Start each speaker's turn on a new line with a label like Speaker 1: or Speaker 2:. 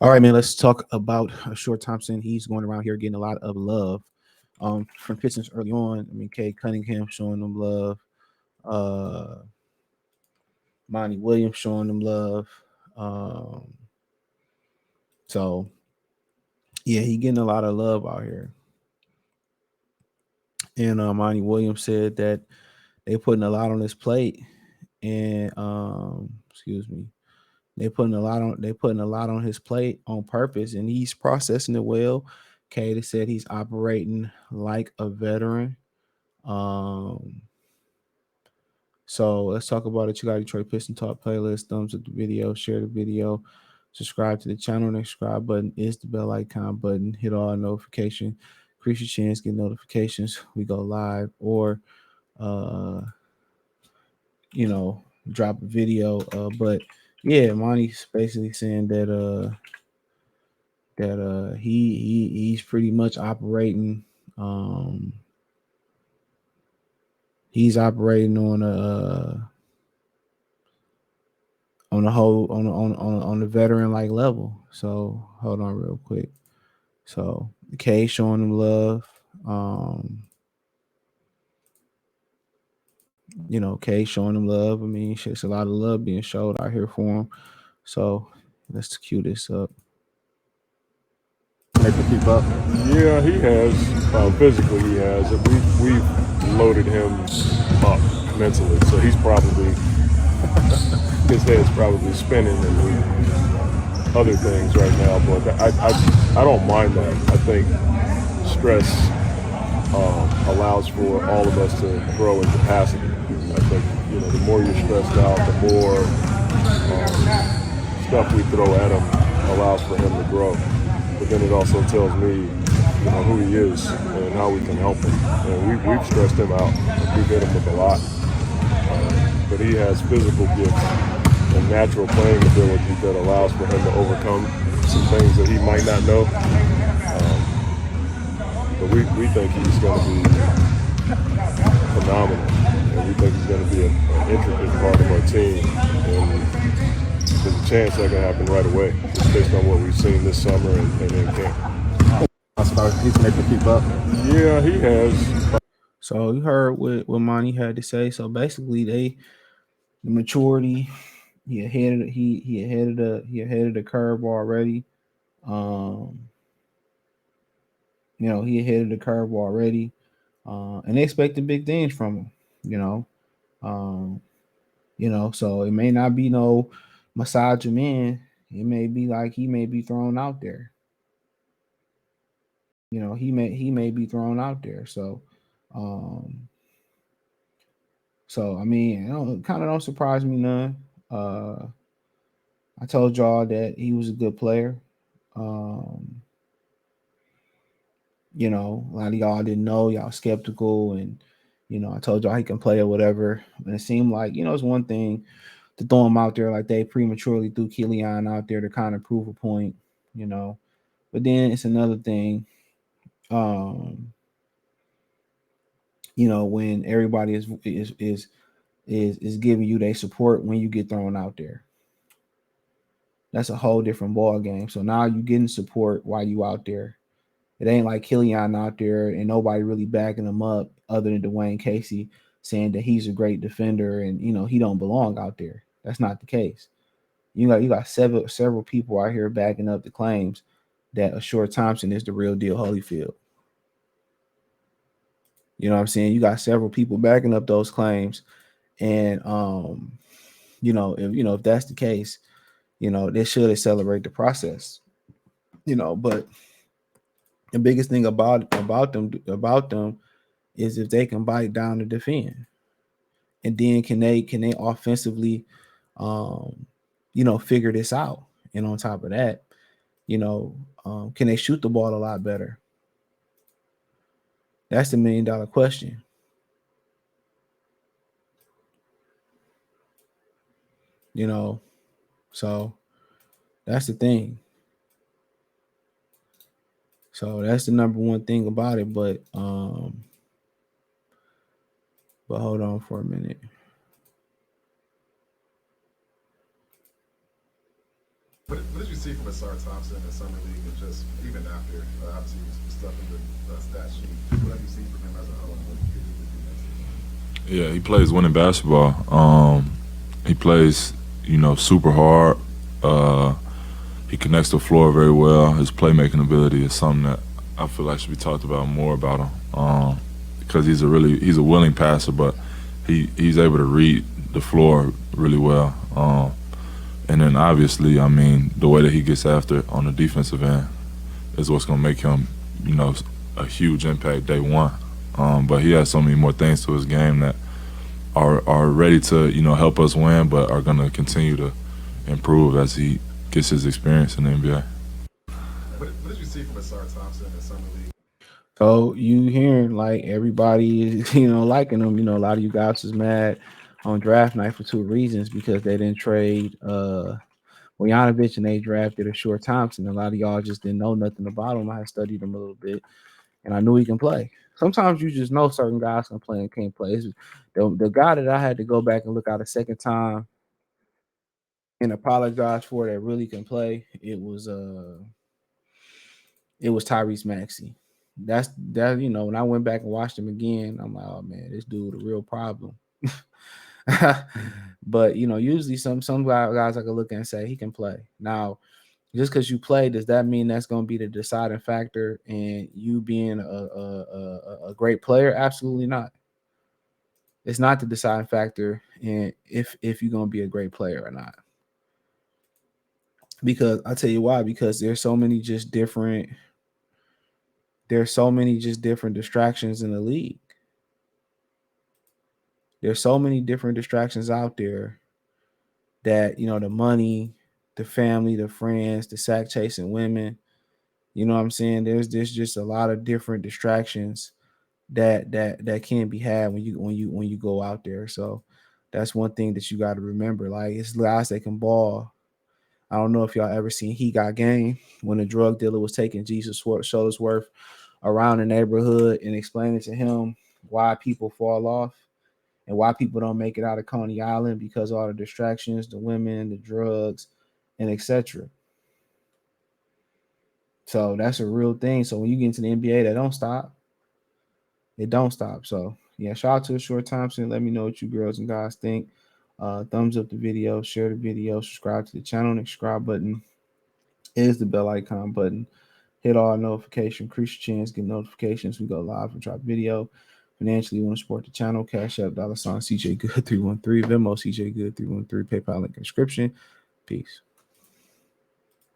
Speaker 1: All right, man. Let's talk about Short Thompson. He's going around here getting a lot of love from Pistons early on. I mean, Kay Cunningham showing them love. Uh, Monty Williams showing them love. Um, so yeah, he getting a lot of love out here. And Monty Williams said that they putting a lot on his plate, and excuse me, they putting a lot on his plate on purpose, and he's processing it well. Kay said he's operating like a veteran. Um, so let's talk about it. You got Detroit Piston Talk playlist. Thumbs up the video, share the video, subscribe to the channel. Next subscribe button is the bell icon button. Hit all notification. Increase your chance, get notifications. We go live or uh you know drop a video. But yeah, Monty's basically saying that he's pretty much operating um he's operating on the whole on the veteran like level. So hold on real quick. So K showing him love. Um, K showing him love. I mean, it's a lot of love being showed out here for him. So let's cue this up. Make him keep up.
Speaker 2: Yeah, he has. Physically, he has. We've loaded him up mentally, so he's probably his head's probably spinning and other things right now. But I don't mind that. I think stress allows for all of us to grow in capacity. I think the more you're stressed out, the more stuff we throw at him allows for him to grow. But then it also tells me, who he is and how we can help him. And we've stressed him out. We've hit him with a lot. But he has physical gifts and natural playing ability that allows for him to overcome some things that he might not know. But we think he's going to be phenomenal. And we think he's going to be an intricate part of our team. And there's a chance that can happen right away, just based on what we've seen this summer and in camp.
Speaker 1: He's making him keep up.
Speaker 2: Yeah, he has.
Speaker 1: So you heard what Monty had to say. So basically, the maturity, he ahead of the curve already. Um, he ahead of the curve already, and they expected big things from him. You know, um, so it may not be no massage him in. It may be like he may be thrown out there. He may be thrown out there. Um, so I mean, kind of don't surprise me none. Uh, I told y'all that he was a good player. Um, a lot of y'all didn't know, y'all skeptical, and I told y'all he can play or whatever. And it seemed like, it's one thing to throw him out there like they prematurely threw Killian out there to kind of prove a point, you know. But then it's another thing, um, when everybody is giving you their support when you get thrown out there. That's a whole different ball game. So now you getting support while you out there. It ain't like Killian out there and nobody really backing him up other than Dwayne Casey saying that he's a great defender and he don't belong out there. That's not the case. You got several people out here backing up the claims that a Short Thompson is the real deal Holyfield. You know what I'm saying? You got several people backing up those claims, and if that's the case, they should accelerate the process. But the biggest thing about them is if they can bite down and defend, and then can they offensively, um, figure this out. And on top of that, can they shoot the ball a lot better? That's the $1 million question. You know, so that's the thing. So that's the number one thing about it. But hold on for a minute.
Speaker 3: What did you see from Ausar Thompson in the summer league, and just even after, obviously stuff in the stat sheet? What have you seen from him as a whole, and what could he do next season?
Speaker 4: Yeah, he plays winning basketball. He plays, super hard. Uh, he connects the floor very well. His playmaking ability is something that I feel like should be talked about more about him. Because he's a willing passer, but he's able to read the floor really well. And then obviously, I mean, the way that he gets after it on the defensive end is what's gonna make him, you know, a huge impact day one. But he has so many more things to his game that are ready to help us win, but are gonna continue to improve as he gets his experience in the NBA.
Speaker 3: What did you see from Ausar Thompson in the summer league?
Speaker 1: So you hearing like everybody is, liking him. A lot of you guys was mad on draft night for two reasons because they didn't trade Bojanovic and they drafted a short Thompson. A lot of y'all just didn't know nothing about him. I had studied him a little bit and I knew he can play. Sometimes you just know certain guys can play and can't play. The guy that I had to go back and look at a second time and apologize for that really can play. It was Tyrese Maxey. That's that. When I went back and watched him again, I'm like, oh man, this dude a real problem. But usually some guys I can look and say he can play. Now, just because you play, does that mean that's going to be the deciding factor in you being a great player? Absolutely not. It's not the deciding factor in if you're going to be a great player or not. Because I tell you why. Because there's so many just different distractions in the league. There's so many different distractions out there that the money, the family, the friends, the sack chasing women. You know what I'm saying? There's just a lot of different distractions that can be had when you go out there. So that's one thing that you got to remember. Like it's guys that can ball. I don't know if y'all ever seen He Got Game when a drug dealer was taking Jesus Shuttlesworth around the neighborhood and explaining to him why people fall off and why people don't make it out of Coney Island because of all the distractions, the women, the drugs, and etc. So that's a real thing. So when you get into the NBA, they don't stop. It don't stop. So yeah, shout out to Short Thompson. Let me know what you girls and guys think. Thumbs up the video, share the video, subscribe to the channel. And the subscribe button is the bell icon button. Hit all notification, increase your chance, get notifications. We go live and drop video. Financially, you want to support the channel, Cash App, $CJ Good 313, Venmo CJ Good 313, PayPal link in description. Peace.